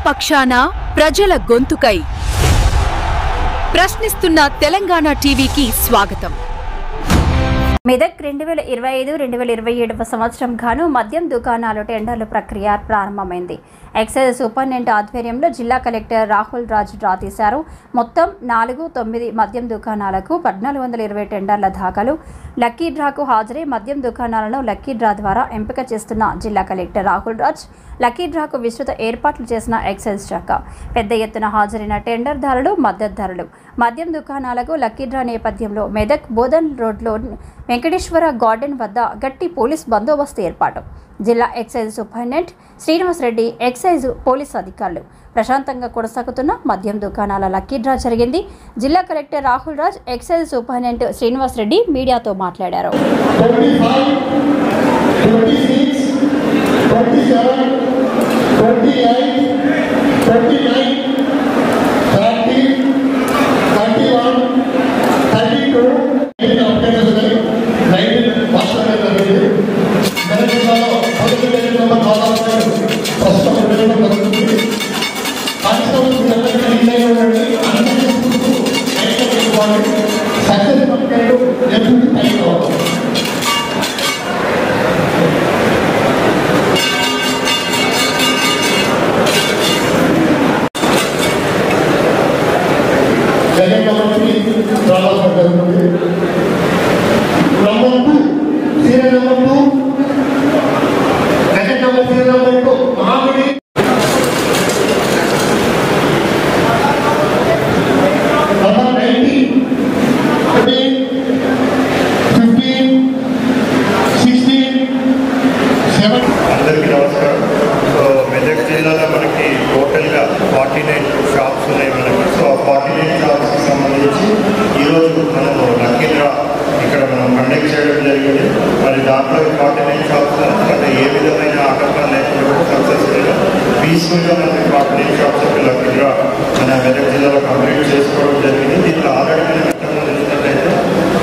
పక్షాన ప్రజల గొంతుకై ప్రశ్నిస్తున్న తెలంగాణ టీవీకి స్వాగతం. మెదక్ 2025-2027 సంవత్సరం గాను మద్యం దుకాణాలు టెండర్ల ప్రక్రియ ప్రారంభమైంది. ఎక్సైజ్ సూపరింటెండెంట్ ఆధ్వర్యంలో జిల్లా కలెక్టర్ రాహుల్ రాజ్ డ్రా తీశారు. మొత్తం 4-9 మద్యం దుకాణాలకు 1420 టెండర్ల దాఖలు. లక్కీ డ్రాకు హాజరై మద్యం దుకాణాలను లక్కీ డ్రా ద్వారా ఎంపిక చేస్తున్న జిల్లా కలెక్టర్ రాహుల్ రాజ్, లక్కీ డ్రాకు విస్తృత ఏర్పాట్లు చేసిన ఎక్సైజ్ శాఖ, పెద్ద ఎత్తున హాజరైన టెండర్దారులు, మద్దతుదారులు. మద్యం దుకాణాలకు లక్కీ డ్రా నేపథ్యంలో మెదక్ బోధన్ రోడ్లో వెంకటేశ్వర గార్డెన్ వద్ద గట్టి పోలీస్ బందోబస్తు ఏర్పాటు. జిల్లా excise superintendent Srinivas Reddy, excise police అధికారులు. ప్రశాంతంగా కొనసాగుతున్న మద్యం దుకాణాల లక్కీ డ్రా జరిగింది. జిల్లా collector Rahul Raj, excise superintendent Srinivas Reddy మీడియాతో మాట్లాడారు. 49 షాప్స్ ఉన్నాయి మనకి. సో 49 షాప్స్కి సంబంధించి ఈరోజు మనము లక్కీ డ్రా ఇక్కడ మనం కండక్ట్ చేయడం జరిగింది. మరి దాంట్లో 49 షాప్స్ అంటే ఏ విధమైన ఆటంకాలు లేకుండా సక్సెస్ఫుల్గా పీస్ఫుల్గా మనకి 49 షాప్స్ లక్కీ డ్రా మన మెదక్ జిల్లాలో కంప్లీట్ చేసుకోవడం జరిగింది. దీంట్లో ఆల్రెడీ మనం చూసినట్లయితే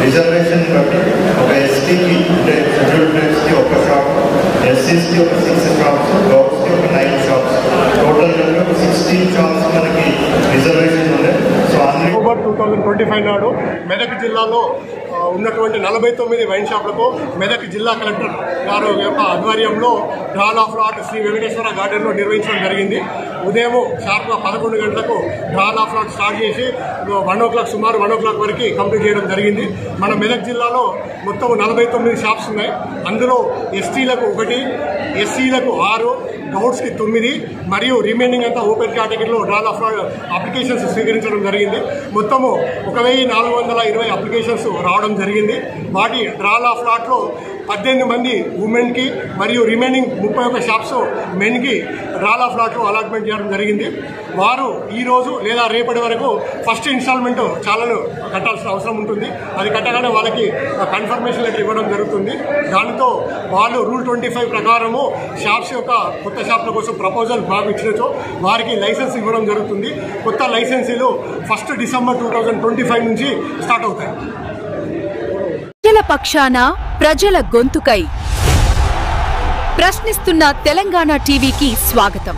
రిజర్వేషన్ బట్టి ఒక ఎస్టీకి అంటే షెడ్యూల్ ట్రైబ్స్కి ఒక షాప్, ఎస్సీస్కి ఒక 6 షాప్స్, గౌడ్స్కి ఒక 9 షాప్స్, టోటల్ 16 షాప్స్ మనకి రిజర్వేషన్ ఉన్నాయి. సో అక్టోబర్ 2025 నాడు మెదక్ జిల్లాలో ఉన్నటువంటి 49 వైన్ షాపులకు మెదక్ జిల్లా కలెక్టర్ గారు యొక్క ఆధ్వర్యంలో డ్రాల్ ఆఫ్ లాట్ శ్రీ వెంకటేశ్వర గార్డెన్లో నిర్వహించడం జరిగింది. ఉదయం షార్ప్గా 11 గంటలకు డ్రాల్ ఆఫ్ లాట్ స్టార్ట్ చేసి 1 o'clock సుమారు 1 o'clock వరకు కంప్లీట్ చేయడం జరిగింది. మన మెదక్ జిల్లాలో మొత్తం 49 షాప్స్ ఉన్నాయి. అందులో ఎస్టీలకు 1, ఎస్సీలకు 6, గౌడ్స్కి 9 మరియు రిమైనింగ్ అంతా ఓపెన్ కేటగిరీలో డ్రాల్ ఆఫ్ లాట్ అప్లికేషన్స్ స్వీకరించడం జరిగింది. మొత్తము 1420 అప్లికేషన్స్ రావడం జరిగింది. వాటి డ్రాల్ ఆఫ్ లాట్లో 18 మంది ఉమెన్కి మరియు రిమైనింగ్ 31 షాప్స్ మెన్కి డ్రాల్ ఆఫ్ లాట్లో అలాట్మెంట్ చేయడం జరిగింది. వారు ఈరోజు లేదా రేపటి వరకు ఫస్ట్ ఇన్స్టాల్మెంట్ చాలాను కట్టాల్సిన అవసరం ఉంటుంది. అది కట్టగానే వాళ్ళకి కన్ఫర్మేషన్ లెటర్ ఇవ్వడం జరుగుతుంది. దానితో వాళ్ళు రూల్ 25 ప్రకారము షాప్స్ యొక్క కొత్త షాప్ల కోసం ప్రపోజల్ బాగా ఇచ్చినచో వారికి లైసెన్స్ ఇవ్వడం జరుగుతుంది. కొత్త లైసెన్సీలు 1 December 2025 నుంచి స్టార్ట్ అవుతాయి. ప్రజల పక్షాన ప్రజల గొంతుకై ప్రశ్నిస్తున్న తెలంగాణ టీవీకి స్వాగతం.